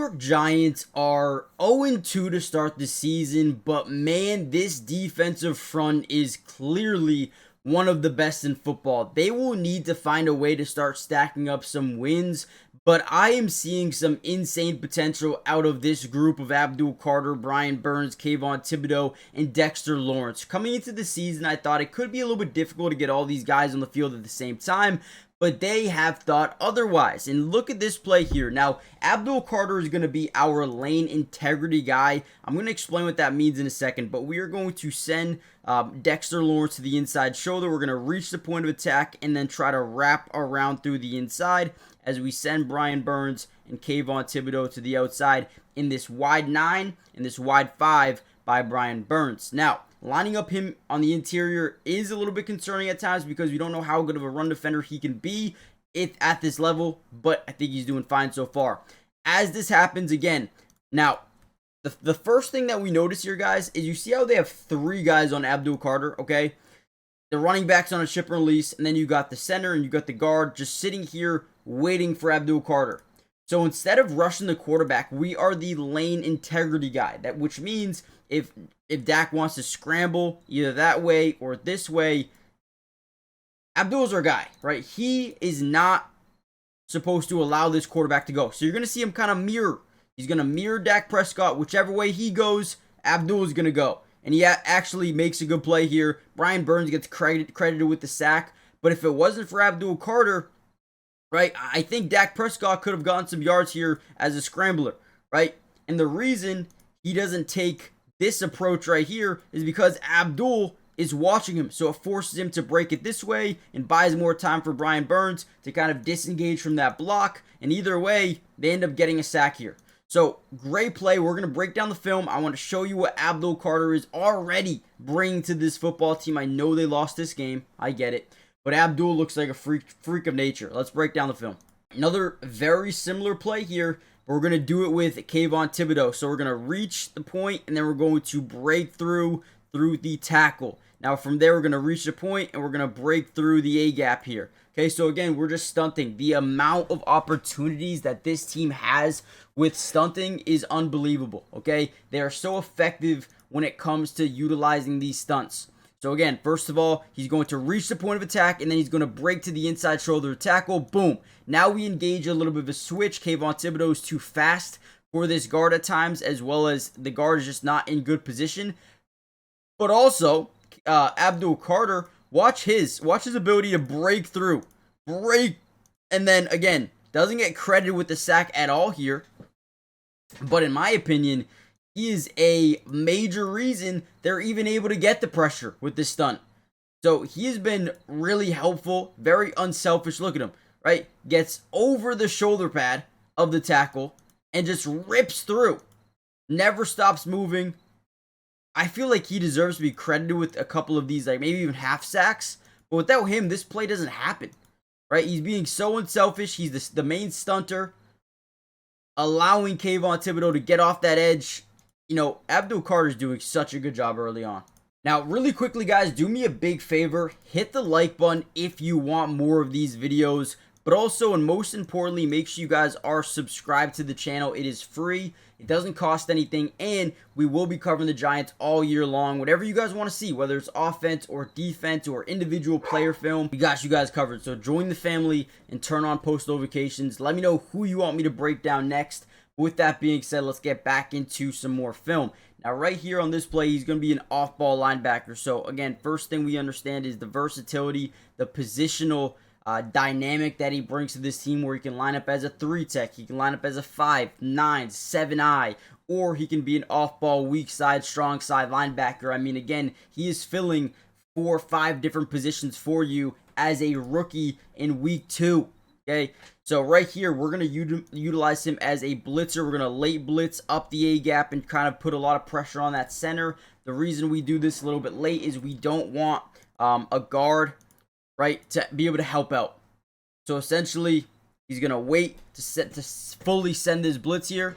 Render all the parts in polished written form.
York Giants are 0-2 to start the season, but man, this defensive front is clearly one of the best in football. They will need to find a way to start stacking up some wins, but I am seeing some insane potential out of this group of Abdul Carter, Brian Burns, Kayvon Thibodeaux, and Dexter Lawrence. Coming into the season, I thought it could be a little bit difficult to get all these guys on the field at the same time, but they have thought otherwise. And look at this play here. Now, Abdul Carter is going to be our lane integrity guy. I'm going to explain what that means in a second, but we are going to send Dexter Lawrence to the inside shoulder. We're going to reach the point of attack and then try to wrap around through the inside as we send Brian Burns and Kayvon Thibodeaux to the outside in this wide 9 and this wide 5 by Brian Burns. Now, lining up him on the interior is a little bit concerning at times because we don't know how good of a run defender he can be at this level, but I think he's doing fine so far. As this happens again, now, the first thing that we notice here, guys, is you see how they have 3 guys on Abdul Carter, okay? The running back's on a chip and release, and then you got the center and you got the guard just sitting here waiting for Abdul Carter. So instead of rushing the quarterback, we are the lane integrity guy, which means if Dak wants to scramble either that way or this way, Abdul's our guy, right? He is not supposed to allow this quarterback to go. So you're going to see him kind of mirror. He's going to mirror Dak Prescott. Whichever way he goes, Abdul is going to go. And he actually makes a good play here. Brian Burns gets credited with the sack. But if it wasn't for Abdul Carter, right, I think Dak Prescott could have gotten some yards here as a scrambler, right? And the reason he doesn't take this approach right here is because Abdul is watching him. So it forces him to break it this way and buys more time for Brian Burns to kind of disengage from that block. And either way, they end up getting a sack here. So great play. We're going to break down the film. I want to show you what Abdul Carter is already bringing to this football team. I know they lost this game. I get it. But Abdul looks like a freak of nature. Let's break down the film. Another very similar play here. We're going to do it with Kayvon Thibodeaux. So we're going to reach the point and then we're going to break through the tackle. Now from there, we're going to reach the point and we're going to break through the A-gap here. Okay, so again, we're just stunting. The amount of opportunities that this team has with stunting is unbelievable, okay? They are so effective when it comes to utilizing these stunts. So again, first of all, he's going to reach the point of attack, and then he's going to break to the inside shoulder tackle. Boom. Now we engage a little bit of a switch. Kayvon Thibodeaux is too fast for this guard at times, as well as the guard is just not in good position. But also, Abdul Carter, watch his ability to break through. And then, again, doesn't get credited with the sack at all here. But in my opinion, he is a major reason they're even able to get the pressure with this stunt. So he has been really helpful, very unselfish. Look at him, right? Gets over the shoulder pad of the tackle and just rips through. Never stops moving. I feel like he deserves to be credited with a couple of these, like maybe even half sacks. But without him, this play doesn't happen, right? He's being so unselfish. He's the main stunter, allowing Kayvon Thibodeaux to get off that edge. You know, Abdul Carter's doing such a good job early on. Now, really quickly, guys, do me a big favor. Hit the like button if you want more of these videos. But also, and most importantly, make sure you guys are subscribed to the channel. It is free. It doesn't cost anything. And we will be covering the Giants all year long. Whatever you guys want to see, whether it's offense or defense or individual player film, we got you guys covered. So join the family and turn on post notifications. Let me know who you want me to break down next. With that being said, let's get back into some more film. Now, right here on this play, he's going to be an off-ball linebacker. So, again, first thing we understand is the versatility, the positional dynamic that he brings to this team, where he can line up as a 3-tech, he can line up as a 5, 9, 7-eye, or he can be an off-ball, weak side, strong side linebacker. I mean, again, he is filling 4 or 5 different positions for you as a rookie in week 2. Okay, so right here, we're going to utilize him as a blitzer. We're going to late blitz up the A-gap and kind of put a lot of pressure on that center. The reason we do this a little bit late is we don't want a guard, right, to be able to help out. So essentially, he's going to wait to fully send this blitz here.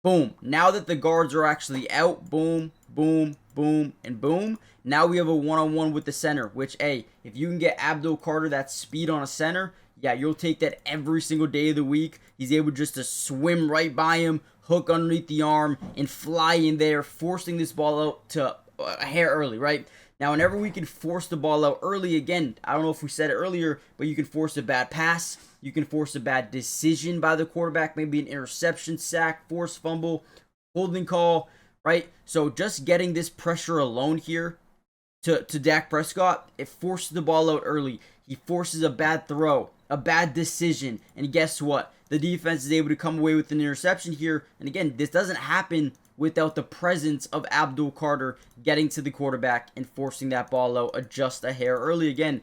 Boom. Now that the guards are actually out, boom, boom, boom, and boom. Now we have a one-on-one with the center, which, hey, if you can get Abdul Carter that speed on a center, yeah, you'll take that every single day of the week. He's able just to swim right by him, hook underneath the arm, and fly in there, forcing this ball out to a hair early, right? Now, whenever we can force the ball out early, again, I don't know if we said it earlier, but you can force a bad pass. You can force a bad decision by the quarterback, maybe an interception, sack, forced fumble, holding call, right? So just getting this pressure alone here to Dak Prescott, it forces the ball out early. He forces a bad throw, a bad decision, and guess what? The defense is able to come away with an interception here. And again, this doesn't happen without the presence of Abdul Carter getting to the quarterback and forcing that ball out just a hair early. Again,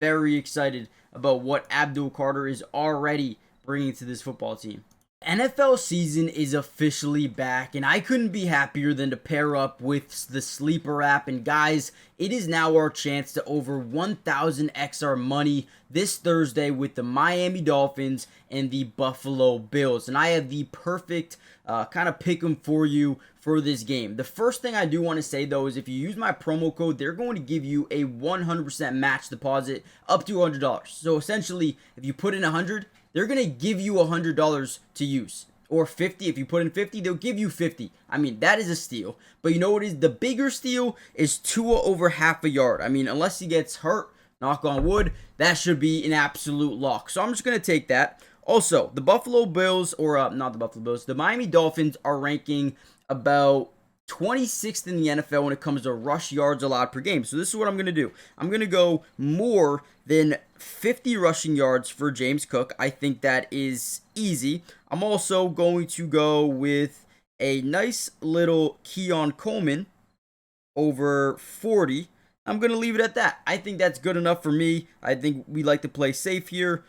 very excited about what Abdul Carter is already bringing to this football team. NFL season is officially back, and I couldn't be happier than to pair up with the Sleeper app. And guys, it is now our chance to over 1,000x our money this Thursday with the Miami Dolphins and the Buffalo Bills. And I have the perfect kind of pick 'em for you for this game. The first thing I do want to say though is if you use my promo code, they're going to give you a 100% match deposit up to $100. So essentially, if you put in 100, they're going to give you $100 to use. Or 50. If you put in 50, they'll give you 50. I mean, that is a steal. But you know what is the bigger steal is Tua over half a yard. I mean, unless he gets hurt, knock on wood, that should be an absolute lock. So I'm just going to take that. Also, the Buffalo Bills, or not the Buffalo Bills, the Miami Dolphins are ranking about 26th in the NFL when it comes to rush yards allowed per game. So this is what I'm going to do. I'm going to go more than 50 rushing yards for James Cook. I think that is easy. I'm also going to go with a nice little Keon Coleman over 40. I'm going to leave it at that. I think that's good enough for me. I think we like to play safe here.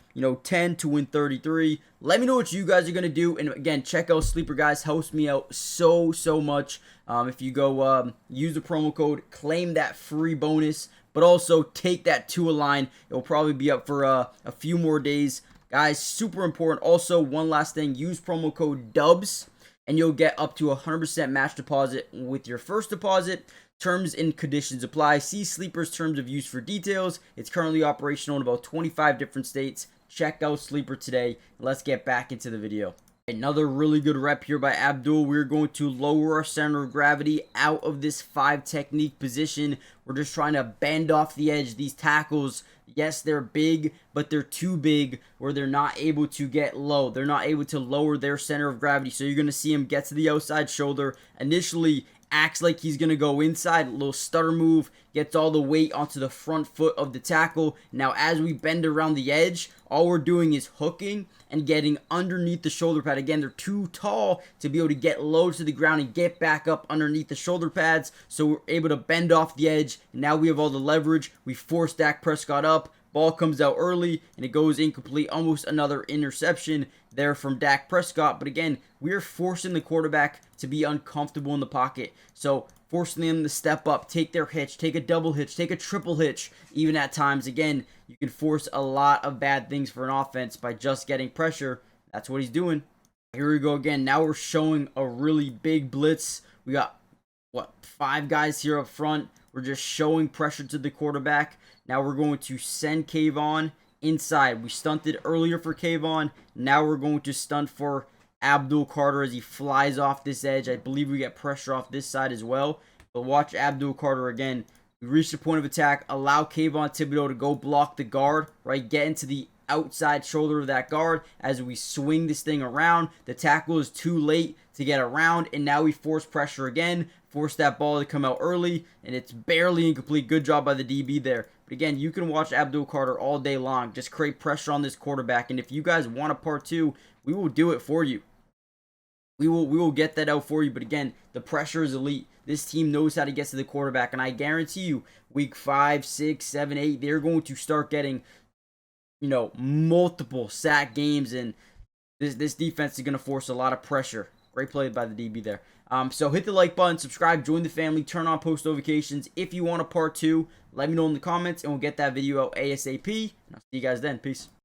10 to win 33. Let me know what you guys are going to do. And again, check out Sleeper, guys. Helps me out so much. If you go use the promo code, claim that free bonus, but also take that to a line. It will probably be up for a few more days. Guys, super important. Also, one last thing. Use promo code DUBS, and you'll get up to 100% match deposit with your first deposit. Terms and conditions apply. See Sleeper's terms of use for details. It's currently operational in about 25 different states. Check out Sleeper today. Let's get back into the video. Another really good rep here by Abdul. We're going to lower our center of gravity out of this 5 technique position. We're just trying to bend off the edge. These tackles, yes, they're big, but they're too big where they're not able to get low. They're not able to lower their center of gravity. So you're going to see him get to the outside shoulder. Initially, acts like he's going to go inside, a little stutter move, gets all the weight onto the front foot of the tackle. Now, as we bend around the edge, all we're doing is hooking and getting underneath the shoulder pad. Again, they're too tall to be able to get low to the ground and get back up underneath the shoulder pads, so we're able to bend off the edge. Now we have all the leverage. We force Dak Prescott up. Ball comes out early, and it goes incomplete. Almost another interception there from Dak Prescott. But again, we're forcing the quarterback to be uncomfortable in the pocket. So forcing them to step up, take their hitch, take a double hitch, take a triple hitch, even at times. Again, you can force a lot of bad things for an offense by just getting pressure. That's what he's doing. Here we go again. Now we're showing a really big blitz. We got, 5 guys here up front. We're just showing pressure to the quarterback. Now we're going to send Kayvon inside. We stunted earlier for Kayvon. Now we're going to stunt for Abdul Carter as he flies off this edge. I believe we get pressure off this side as well. But watch Abdul Carter again. We reach the point of attack. Allow Kayvon Thibodeau to go block the guard. Right, get into the outside shoulder of that guard as we swing this thing around. The tackle is too late to get around, and now we force pressure again. Force that ball to come out early, and it's barely incomplete. Good job by the DB there. But again, you can watch Abdul Carter all day long. Just create pressure on this quarterback, and if you guys want a part 2, we will do it for you. We will get that out for you. But again, the pressure is elite. This team knows how to get to the quarterback, and I guarantee you, week 5, 6, 7, 8, they're going to start getting, multiple sack games, and this defense is going to force a lot of pressure. Great play by the DB there. So hit the like button, subscribe, join the family, turn on post notifications. If you want a part 2, let me know in the comments, and we'll get that video out ASAP. And I'll see you guys then. Peace.